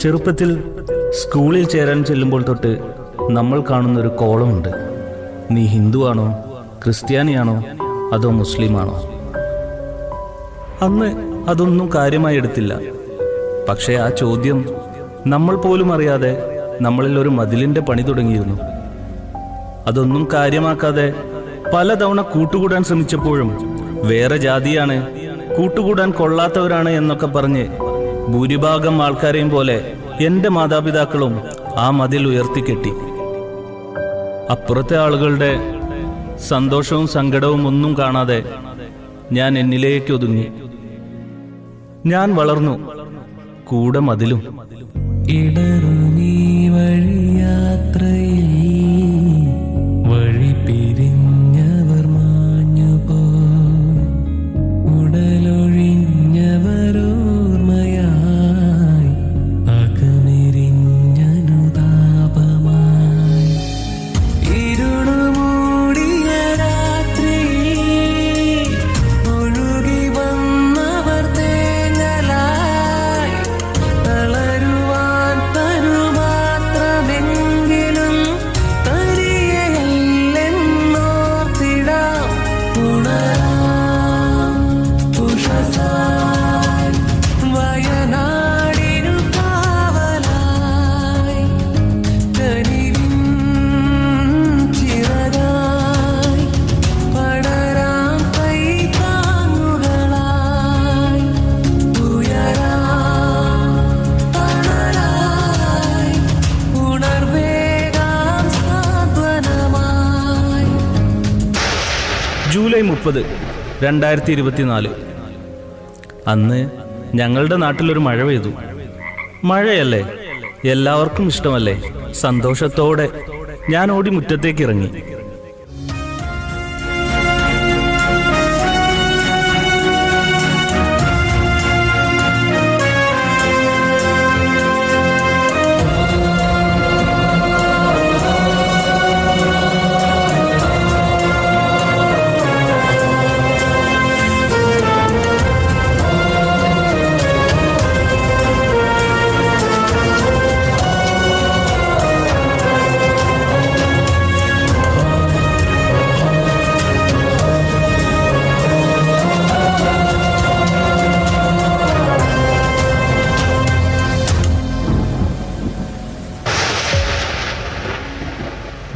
ചെറുപ്പത്തിൽ സ്കൂളിൽ ചേരാൻ ചെല്ലുമ്പോൾ തൊട്ട് നമ്മൾ കാണുന്നൊരു കോളമുണ്ട്. നീ ഹിന്ദുവാണോ, ക്രിസ്ത്യാനിയാണോ, അതോ മുസ്ലിമാണോ? അന്ന് അതൊന്നും കാര്യമായി എടുത്തില്ല. പക്ഷേ ആ ചോദ്യം നമ്മൾ പോലും അറിയാതെ നമ്മളിൽ ഒരു മതിലിൻ്റെ പണി തുടങ്ങിയിരുന്നു. അതൊന്നും കാര്യമാക്കാതെ പലതവണ കൂട്ടുകൂടാൻ ശ്രമിച്ചപ്പോഴും വേറെ ജാതിയാണ്, കൂട്ടുകൂടാൻ കൊള്ളാത്തവരാണ് എന്നൊക്കെ പറഞ്ഞ് ഭൂരിഭാഗം ആൾക്കാരെയും പോലെ എൻ്റെ മാതാപിതാക്കളും ആ മതിൽ ഉയർത്തിക്കെട്ടി. അപ്പുറത്തെ ആളുകളുടെ സന്തോഷവും സങ്കടവും ഒന്നും കാണാതെ ഞാൻ എന്നിലേക്ക് ഒതുങ്ങി. ഞാൻ വളർന്നു, കൂടെ മതിലും. ഇടറുനീ വഴിയാത്രയിൽ വഴി പിരിഞ്ഞവർ മാഞ്ഞുപോ, ഉടലൊഴിഞ്ഞവരോർമ്മയായി അകമെരിഞ്ഞനുതാപമായി. ഇരുളുമൂടിയ രാത്രിയിൽ ഒഴുകി വന്നവർ തേങ്ങലായി, തളരുവാൻ തരുമാത്രമെങ്കിലും തരിയല്ലെന്നോർത്തിടാം. ഉണരാം ഉഷസായി വയനാടിനു കാവലായി, കനിവിൻ ചിറകായി പടരാം കൈത്താങ്ങുകളായി, ഉയരാം തണലായി ഉണർവേകാം സാന്ത്വനമായി. ജൂലൈ 30, 2024. അന്ന് ഞങ്ങളുടെ നാട്ടിലൊരു മഴ പെയ്തു. മഴയല്ലേ, എല്ലാവർക്കും ഇഷ്ടമല്ലേ? സന്തോഷത്തോടെ ഞാൻ ഓടി മുറ്റത്തേക്ക് ഇറങ്ങി.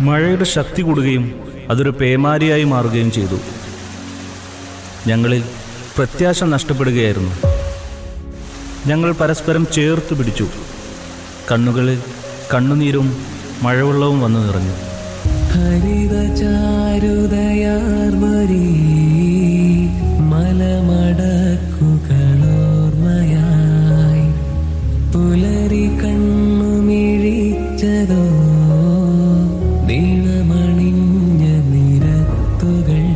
മഴയുടെ ശക്തി കൂടുകയും അതൊരു പേമാരിയായി മാറുകയും ചെയ്തു. ഞങ്ങളിൽ പ്രത്യാശ നഷ്ടപ്പെടുകയായിരുന്നു. ഞങ്ങൾ പരസ്പരം ചേർത്ത് പിടിച്ചു. കണ്ണുകളിൽ കണ്ണുനീരും മഴവെള്ളവും വന്നു നിറഞ്ഞു. ഹരിതചാരുതയാർമരീ മലമടക്കുകളോർമ്മയായി, പുലരി കണ്ണുമിഴിച്ചതോ നീളമണിഞ്ഞ നിരത്തുകൾ,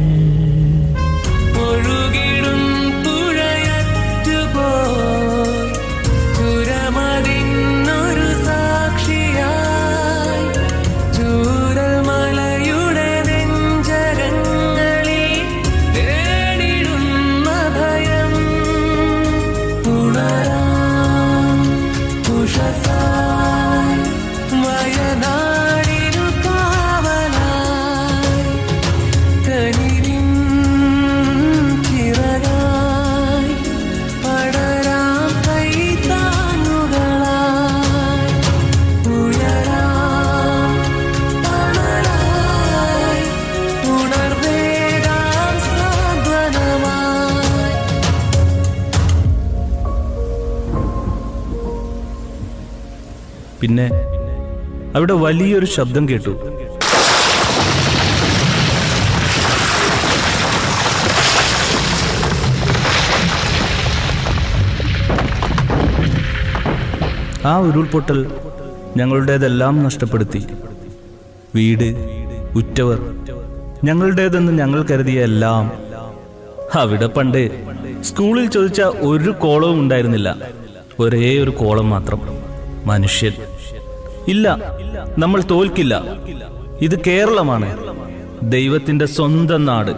ഒഴുകിടും തുഴയറ്റുപോയി ചുരമതിന്നൊരു സാക്ഷിയായി, ചൂരൽ മലയുടെ നെഞ്ചകങ്ങളിൽ തേടിടുന്ന ഭയം. ഉണരാം ഉഷസായി വയനാടിനു കാവലായി, കനിവിൻ ചിറകായി പടരാം കൈത്താങ്ങുകളായി, ഉയരാം തണലായി ഉണർവേകാം സാന്ത്വനമായി. പിന്നെ അവിടെ വലിയൊരു ശബ്ദം കേട്ടു. ആ ഉരുൾപൊട്ടൽ ഞങ്ങളുടേതെല്ലാം നഷ്ടപ്പെടുത്തി. വീട്, ഉറ്റവർ, ഞങ്ങളുടേതെന്ന് ഞങ്ങൾ കരുതിയ എല്ലാം. അവിടെ പണ്ട് സ്കൂളിൽ ചോദിച്ച ഒരു കോളവും ഉണ്ടായിരുന്നില്ല. ഒരേ ഒരു കോളം മാത്രം: മനുഷ്യൻ. ഇല്ല, നമ്മൾ തോൽക്കില്ല. ഇത് കേരളമാണ്, ദൈവത്തിൻ്റെ സ്വന്തം നാട്.